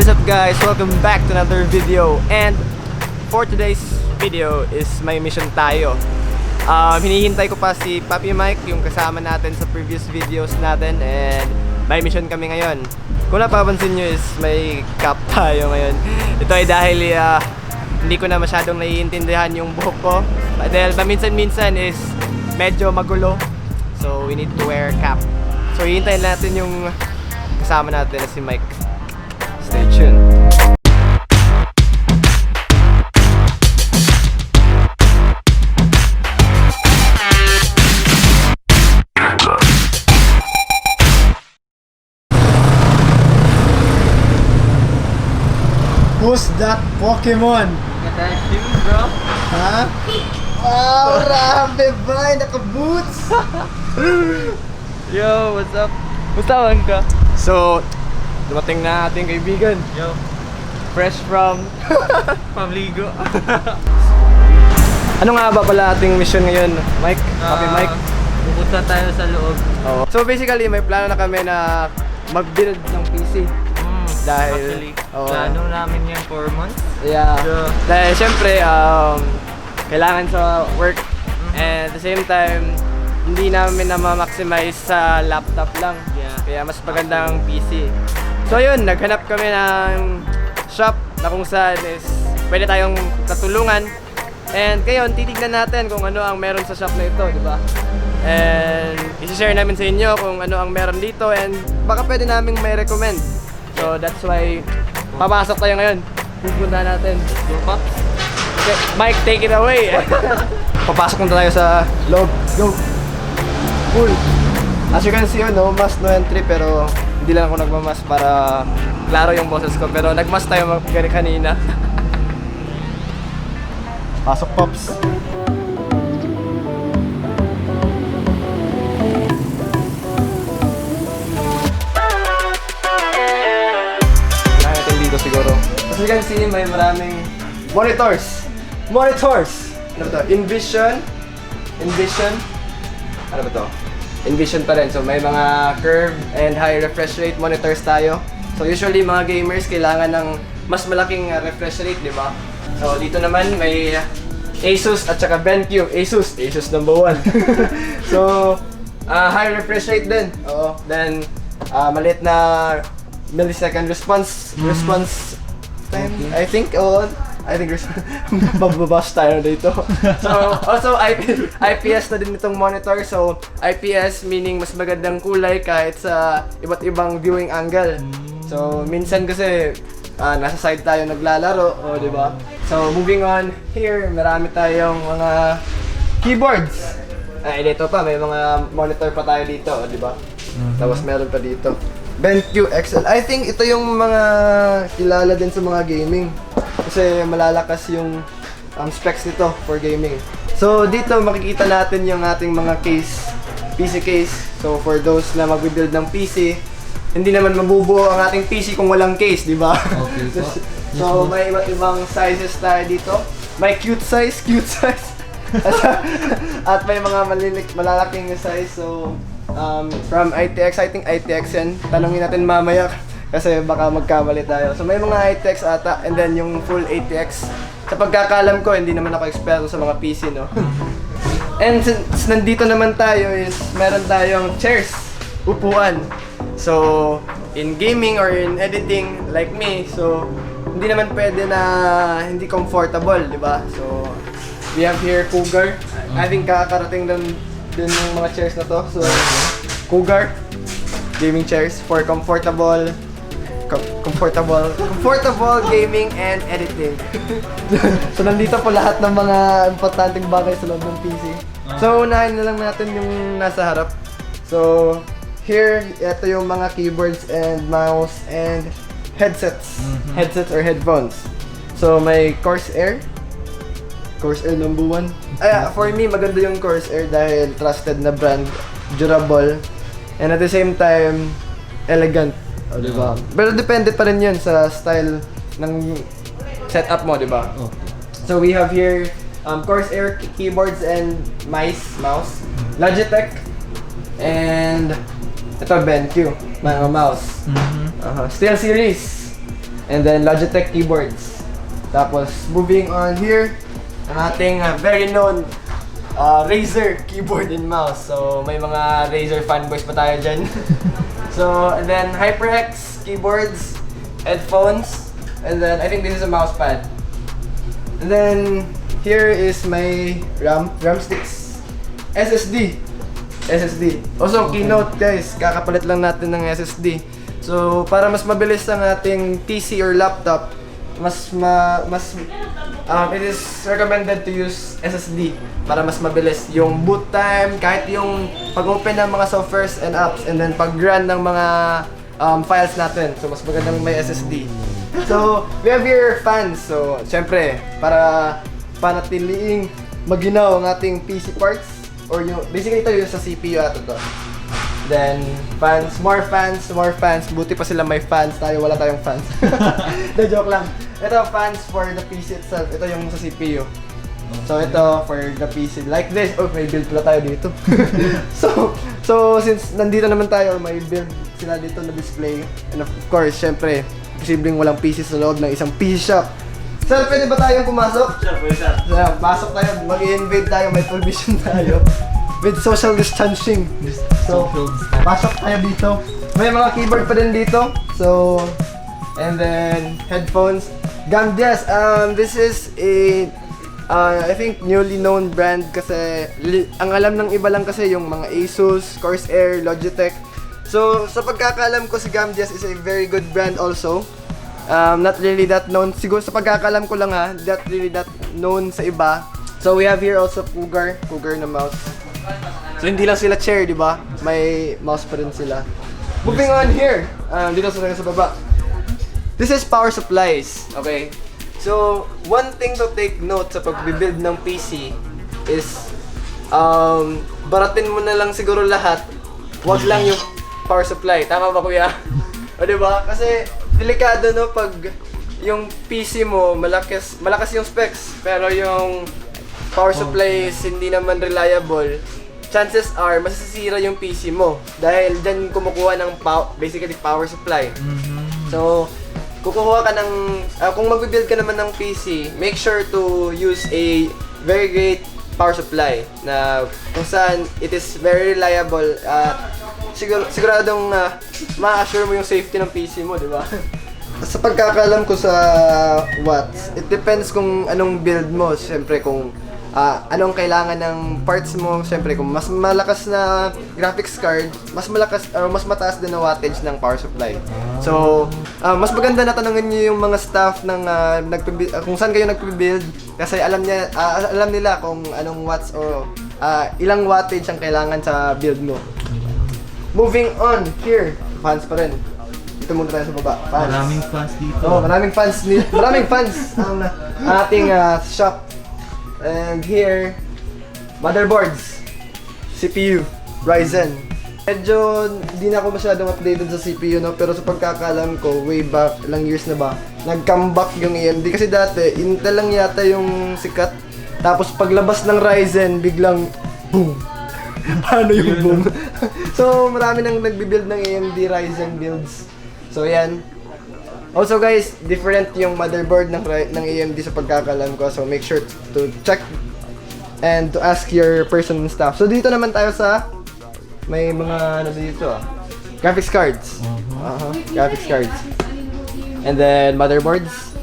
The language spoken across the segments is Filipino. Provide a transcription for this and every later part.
What is up guys? Welcome back to another video. And for today's video is may mission tayo. Hinihintay ko pa si Papi Mike, yung kasama natin sa previous videos natin. And may mission kami ngayon. Kung napapansin nyo is may cap tayo ngayon. Ito ay dahil hindi ko na masyadong naiintindihan yung buhok ko. Dahil paminsan-minsan is medyo magulo. So we need to wear cap. So hihintayin natin yung kasama natin na si Mike. Stay tuned. Who's that Pokemon? Ganda shoes, bro. Ha? Wow, grabe ba? Naka-boots! Yo, what's up? Mustawan ka? So, dumating na ating kaibigan. Yo, Fresh from pamligo. Ano nga ba pala ating mission ngayon, Mike? Papi Mike? Pupunta tayo sa loob. Oo. So basically, may plano na kami na mag-build ng PC. Dahil- Actually, oo. plano namin yan 4 months. Yeah. Yeah. Dahil syempre, kailangan sa work. And at the same time, hindi namin na ma-maximize sa laptop lang. Yeah. Kaya mas magandang PC. So yun, naghanap kami ng shop na kung saan is pwede tayong katulungan. And ngayon, titignan natin kung ano ang meron sa shop na ito, di ba? And isi-share namin sa inyo kung ano ang meron dito and baka pwede naming may recommend. So that's why papasok tayo ngayon. Pupunta natin. Go, Pops. Okay, Mike, take it away. Papasok na tayo sa loob. Go. Cool. As you can see, no mask, no entry, pero hindi lang ako nagmamask para klaro yung boses ko. Pero nagmask tayo kanina. Pasok, Pops. Kailangan natin dito siguro. As you can see, may maraming monitors. Monitors! Ano ba to? Envision. Ano ba to? Envision pa rin. So may mga curved and high refresh rate monitors tayo. So usually mga gamers kailangan ng mas malaking refresh rate, di ba? So dito naman may Asus at saka BenQ. Asus number 1. So high refresh rate din. Oo. Then maliit na millisecond response time. I think bababas tayo dito. So also IPS na din itong monitor. So IPS meaning mas magandang kulay kahit sa iba't ibang viewing angle. So minsan kasi nasa side tayo naglalaro, di ba? So moving on, here marami tayong mga keyboards. Dito pa may mga monitor pa tayo dito, di ba? Tapos meron pa dito BenQ XL. I think ito yung mga kilala din sa mga gaming. Kasi malalakas yung specs nito for gaming. So dito makikita natin yung ating mga case, PC case. So for those na mag-build ng PC, hindi naman mabubuo ang ating PC kung walang case, di ba? Okay po. So may iba't ibang sizes tayo dito. May cute size. At may mga malalaking size. So from ITX, I think ITX yan. Tanungin natin mamaya kasi baka magkamali tayo. So may mga ITX ata and then yung full ATX. Sa pagkakalam ko, hindi naman ako eksperto sa mga PC, no? And since nandito naman tayo is meron tayong chairs, upuan. So in gaming or in editing like me, so hindi naman pwede na hindi comfortable, di ba? So we have here Cougar. I think kakarating din yung mga chairs na to. So Cougar gaming chairs for comfortable gaming and editing. So nandito po lahat ng mga importanteng bagay sa loob ng PC. So unahin na lang natin yung nasa harap. So here, ito yung mga keyboards and mouse and headsets. Headsets or headphones. So may Corsair number 1. For me, maganda yung Corsair dahil trusted na brand, durable, and at the same time, elegant. O, diba? Pero depende pa rin yun sa style ng setup mo, diba? Okay. So we have here Corsair keyboards and mouse, Logitech, and ito BenQ, mga mouse. Steel series. And then Logitech keyboards. Tapos moving on here, ang ating very known Razer keyboard and mouse. So may mga Razer fanboys pa tayo dyan. So and then HyperX keyboards, headphones, and then I think this is a mouse pad. And then here is my RAM sticks, SSD. Also keynote guys, kakapalit lang natin ng SSD. So para mas mabilis ang ating PC or laptop, it is recommended to use SSD para mas mabilis yung boot time, kahit yung pag-open ng mga softwares and apps, and then pag-run ng mga files natin. So mas magandang may SSD. So we have here fans. So syempre para panatiliing maginaw ang ating PC parts, or yung basically ito yung sa CPU ato to. Then fans, more fans. Buti pa sila may fans, tayo wala tayong fans. The joke lang. Ito fans for the PC itself. Ito yung sa CPU. So ito for the PC like this. Oh, may build pala tayo dito. So since nandito naman tayo, may build sila dito na display. And of course, syempre, posibleng walang PC sa loob ng isang PC shop. So, pwede ba tayong pumasok? So, pasok tayo, mag-i-invade tayo, may provision tayo. With social distancing. So, pasok tayo dito. May mga keyboard pa din dito. So, and then headphones. Gamdias, this is a I think newly known brand kasi ang alam ng iba lang kasi yung mga Asus, Corsair, Logitech. So, sa pagkakaalam ko si Gamdias is a very good brand also. Not really that known. Siguro sa pagkakaalam ko lang ha, not really that known sa iba. So we have here also Cougar na mouse. So hindi lang sila chair, di ba? May mouse pa rin sila. Moving on here, dito sa baba. This is power supplies, okay? So one thing to take note sa pag-build ng PC is baratin mo na lang siguro lahat. Wag lang yung power supply. Tama ba kuya? O di ba? Kasi delikado no pag yung PC mo malakas yung specs pero yung power supply is hindi naman reliable, chances are masisira yung PC mo dahil dyan kumukuha ng basically power supply. So kukuha ka ng kung magbi-build ka naman ng PC, make sure to use a very great power supply na kung saan it is very reliable at siguradong ma-assure mo yung safety ng PC mo, di ba? Sa pagkakalam ko sa watts, it depends kung anong build mo. Siyempre kung anong kailangan ng parts mo. Siyempre kung mas malakas na graphics card, mas malakas or mas mataas din na wattage ng power supply. So, mas maganda na tanungin niyo yung mga staff ng kung saan kayo nagpe-build kasi alam nila kung anong watts o ilang wattage ang kailangan sa build mo. Moving on, here, fans pa rin. Dito muna tayo sa baba. Fans. Maraming fans dito. Oh, maraming fans ang ating shop. And here, motherboards, CPU, Ryzen. Medyo hindi na ako masyadong updated sa CPU, no? Pero sa pagkakalam ko, way back, ilang years na ba, nag-comeback yung AMD. Kasi dati, Intel lang yata yung sikat. Tapos paglabas ng Ryzen, biglang boom. Paano yung boom? So, marami nang nagbi-build ng AMD Ryzen builds. So, yan. Also guys, different yung motherboard ng AMD sa pagkakalam ko. So, make sure to check and to ask your person and staff. So, dito naman tayo sa may mga dito graphics cards. Graphics cards. And then, motherboards.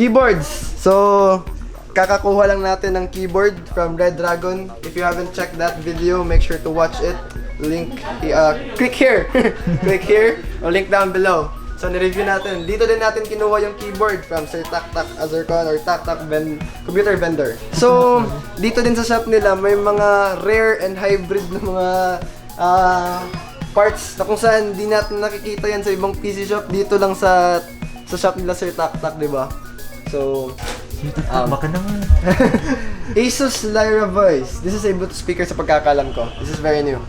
Keyboards. So, kakakuha lang natin ng keyboard from Red Dragon. If you haven't checked that video, make sure to watch it. Link, click here. Click here or link down below. So, nireview natin. Dito din natin kinuha yung keyboard from Sir Tak Azurcon or Tak computer vendor. So, dito din sa shop nila, may mga rare and hybrid na mga parts na kung saan di natin nakikita yan sa ibang PC shop. Dito lang sa shop nila Sir Tak, di ba? So, baka naman. Asus Lyra Voice. This is a Bluetooth speaker sa pagkakalam ko. This is very new.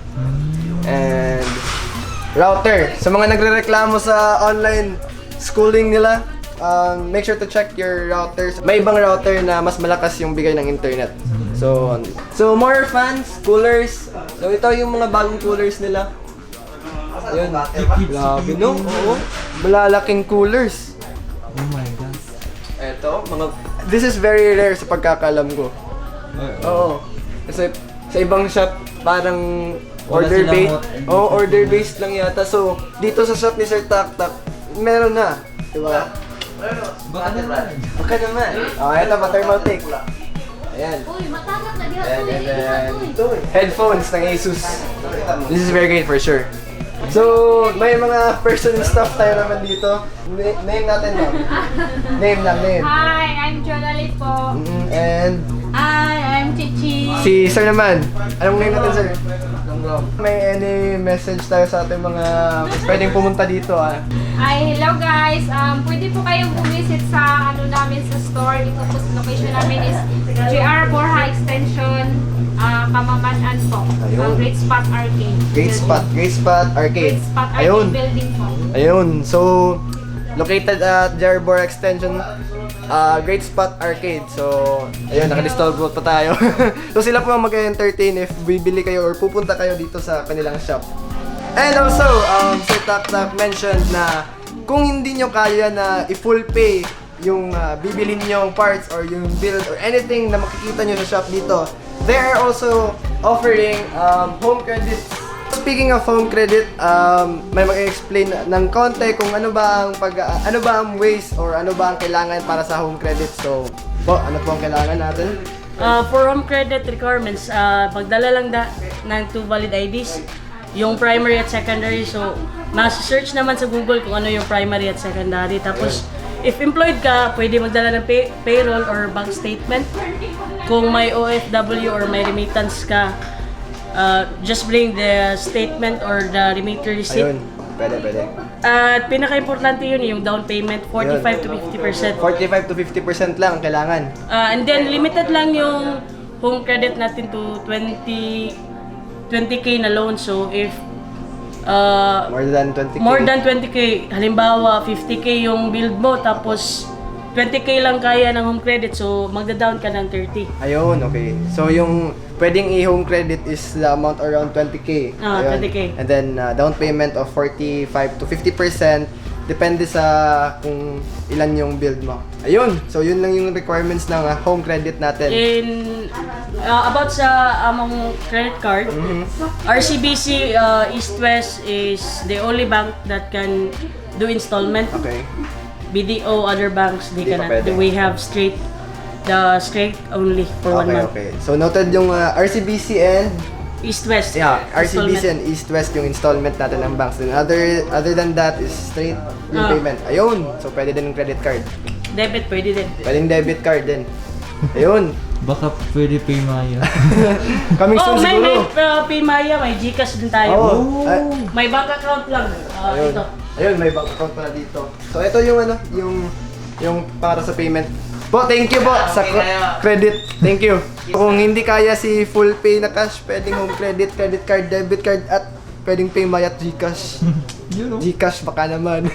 And router. Sa mga nagrereklamo sa online schooling nila, make sure to check your routers. May ibang router na mas malakas yung bigay ng internet. So more fans, coolers. So ito yung mga bagong coolers nila. Yun. Grabe no? Oo. Malalaking coolers. This is very rare sa pagkakalam ko. Oo. Kasi sa ibang shop, parang Wala silang order-based. Oo, order-based lang yata. So, dito sa shop ni Sir Tak, meron na. Diba? Baka naman. Baka naman. Ito pa, thermal take. Ayan. Uy, matagap na diha And to then, headphones ng Asus. This is very great for sure. So, may mga personal stuff tayo naman dito. Name natin, ma'am. Name lang, name. Hi, I'm Jonali po. And Hi, I'm Chichi. si Sir naman. Anong name natin, Sir? May any message tayo sa ating mga pwedeng pumunta dito, Hi, hello guys. Pwede po kayong bumisit sa ano namin sa store. Dito po sa location namin is GR Borja Extension, Kamamanan po. Ayun. Great Spot Arcade. Great Spot Arcade. Great Spot Arcade Ayun. building po. Ayun. So, located at Jarbor Extension, Great Spot Arcade. So, ayun, naka-install both pa tayo. So, sila po ang mag-entertain if bibili kayo or pupunta kayo dito sa kanilang shop. And also, Sir Tak mentioned na kung hindi nyo kaya na i-full pay yung bibilin nyong parts or yung build or anything na makikita nyo sa shop dito, they are also offering home credit. Speaking of home credit, may mag-explain ng konti kung ano ba ang ways or ano ba ang kailangan para sa home credit. So, ano po ang kailangan natin? For home credit requirements, magdala lang ng 2 valid IDs, yung primary at secondary. So, nasa-search naman sa Google kung ano yung primary at secondary. Tapos, if employed ka, pwede magdala ng payroll or bank statement. Kung may OFW or may remittance ka, just bring the statement or the remitter receipt. Ayun, pwede. At pinaka-importante yun, yung down payment, 45 to 50%. 45 to 50% lang ang kailangan. And then limited lang yung home credit natin to 20k na loan. So if More than 20k. more than 20k, halimbawa 50k yung build mo tapos 20k lang kaya ng home credit, so magda-down ka ng 30. Ayun, okay. So yung pwedeng i-home credit is the amount around 20k. Ayun. 20K. And then down payment of 45 to 50%. Depende sa kung ilan yung build mo. Ayun. So yun lang yung requirements ng home credit natin. In about sa among credit card, RCBC East West is the only bank that can do installment. Okay. BDO, other banks, they Di pa cannot. pwede. We have straight only for 1 month. Okay. So noted yung RCBC and East-West. RCBC and East-West yung installment natin ng banks. Then other than that is straight yung payment. Ayun. So pwede din yung credit card. Debit, pwede din. Pwedeng debit card din. Ayun. Baka pwede pay Maya. Coming soon May siguro. Paymaya, may GCash din tayo. Oo. May bank account lang. Ayun. Ito. Ayun, may bank account pala dito. So ito yung yung para sa payment. Po, thank you po sa credit. Thank you. Kung hindi kaya si full pay na cash, pwedeng home credit, credit card, debit card at pwedeng pay Maya at GCash. GCash baka naman.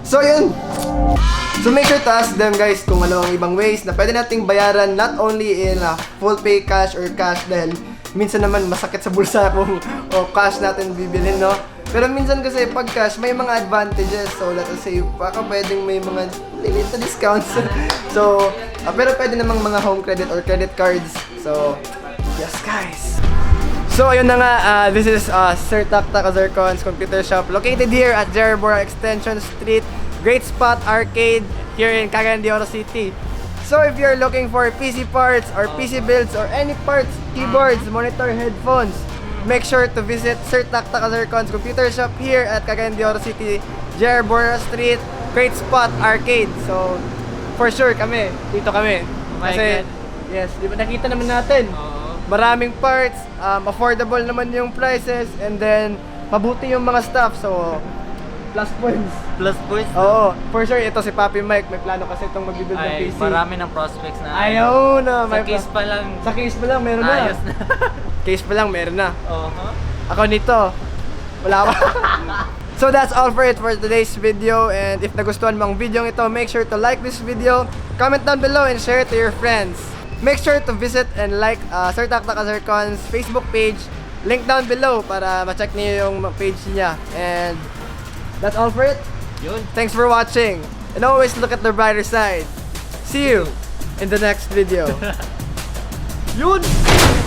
So yun. So make sure to ask them guys kung ano ang ibang ways na pwede nating bayaran not only in full pay cash or cash dahil minsan naman masakit sa bulsa kung cash natin bibilhin, no? Pero minsan kasi pag cash may mga advantages. So let us say baka pwedeng may mga lilit na discounts. So pero pwede namang mga home credit or credit cards. So yes guys. So ayun na nga, this is Sir Tak Azarcon's computer shop located here at Jarbor Extension Street, Great Spot Arcade here in Cagayan de Oro City. So if you're looking for PC parts or PC builds or any parts, keyboards, monitor, headphones, make sure to visit Sir Tak Azarcon's computer shop here at Cagayan de Oro City, Jarbor Street, Great Spot Arcade. So for sure dito kami. Kasi yes, di ba nakita naman natin? Maraming parts, affordable naman yung prices, and then mabuti yung mga stuff. So plus points. Plus points? Oo, for sure ito si Papi Mike, may plano kasi itong mag-build ng Ay, PC. marami ng prospects na. Ayaw na, Sa case pa lang. Sa case pa lang meron na. Ayos na. Case pa lang meron na. Uh-huh. Ako nito, wala pa. So that's all for it for today's video, and if nagustuhan mo ang video ito, make sure to like this video, comment down below, and share it to your friends. Make sure to visit and like Sir Tak Azarcon's Facebook page. Link down below para ma-check niyo yung page niya. And that's all for it. Yun. Thanks for watching. And always look at the brighter side. See you in the next video. Yun!